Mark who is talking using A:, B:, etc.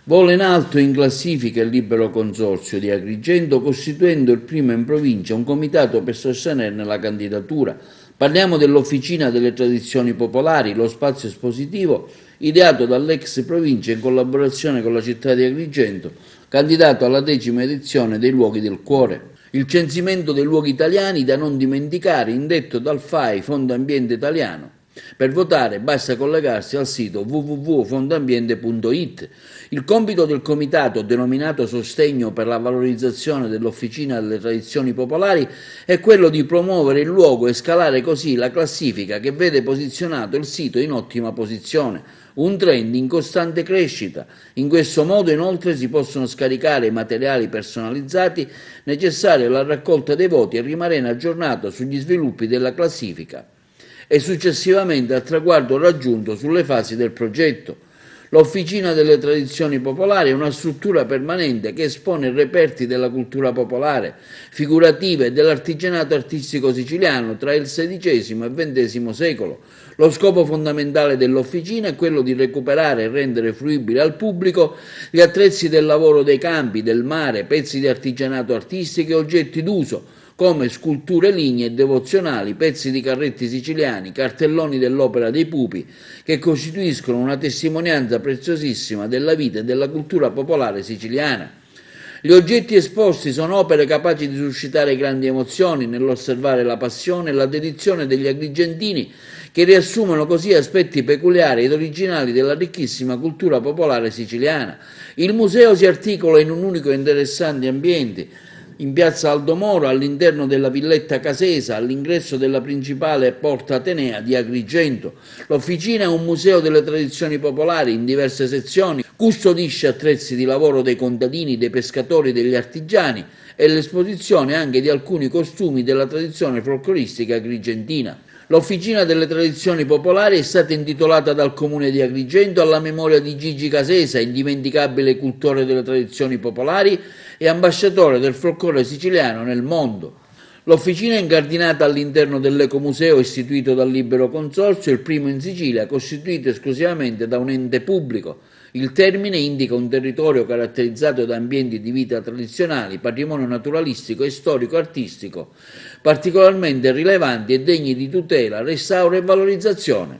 A: Vola in alto in classifica il Libero Consorzio di Agrigento, costituendo il primo in provincia un comitato per sostenerne la candidatura. Parliamo dell'Officina delle Tradizioni Popolari, lo spazio espositivo ideato dall'ex provincia in collaborazione con la città di Agrigento, candidato alla 10ª edizione dei Luoghi del Cuore. Il censimento dei luoghi italiani da non dimenticare, indetto dal FAI, Fondo Ambiente Italiano. Per votare basta collegarsi al sito www.fondoambiente.it. Il compito del comitato, denominato Sostegno per la valorizzazione dell'Officina delle Tradizioni Popolari, è quello di promuovere il luogo e scalare così la classifica che vede posizionato il sito in ottima posizione, un trend in costante crescita. In questo modo inoltre si possono scaricare i materiali personalizzati necessari alla raccolta dei voti e rimanere aggiornato sugli sviluppi della classifica e successivamente al traguardo raggiunto sulle fasi del progetto. L'Officina delle Tradizioni Popolari è una struttura permanente che espone reperti della cultura popolare, figurativa e dell'artigianato artistico siciliano tra il XVI e il XX secolo. Lo scopo fondamentale dell'Officina è quello di recuperare e rendere fruibili al pubblico gli attrezzi del lavoro dei campi, del mare, pezzi di artigianato artistico e oggetti d'uso, come sculture lignee devozionali, pezzi di carretti siciliani, cartelloni dell'Opera dei Pupi, che costituiscono una testimonianza preziosissima della vita e della cultura popolare siciliana. Gli oggetti esposti sono opere capaci di suscitare grandi emozioni nell'osservare la passione e la dedizione degli agrigentini, che riassumono così aspetti peculiari ed originali della ricchissima cultura popolare siciliana. Il museo si articola in un unico e interessante ambiente, in piazza Aldo Moro, all'interno della Villetta Casesa, all'ingresso della principale porta Atenea di Agrigento. L'Officina è un museo delle tradizioni popolari in diverse sezioni, custodisce attrezzi di lavoro dei contadini, dei pescatori, degli artigiani e l'esposizione anche di alcuni costumi della tradizione folcloristica agrigentina. L'Officina delle Tradizioni Popolari è stata intitolata dal Comune di Agrigento alla memoria di Gigi Casesa, indimenticabile cultore delle tradizioni popolari e ambasciatore del folklore siciliano nel mondo. L'Officina è incardinata all'interno dell'Ecomuseo istituito dal Libero Consorzio, il primo in Sicilia, costituito esclusivamente da un ente pubblico. Il termine indica un territorio caratterizzato da ambienti di vita tradizionali, patrimonio naturalistico e storico-artistico, particolarmente rilevanti e degni di tutela, restauro e valorizzazione.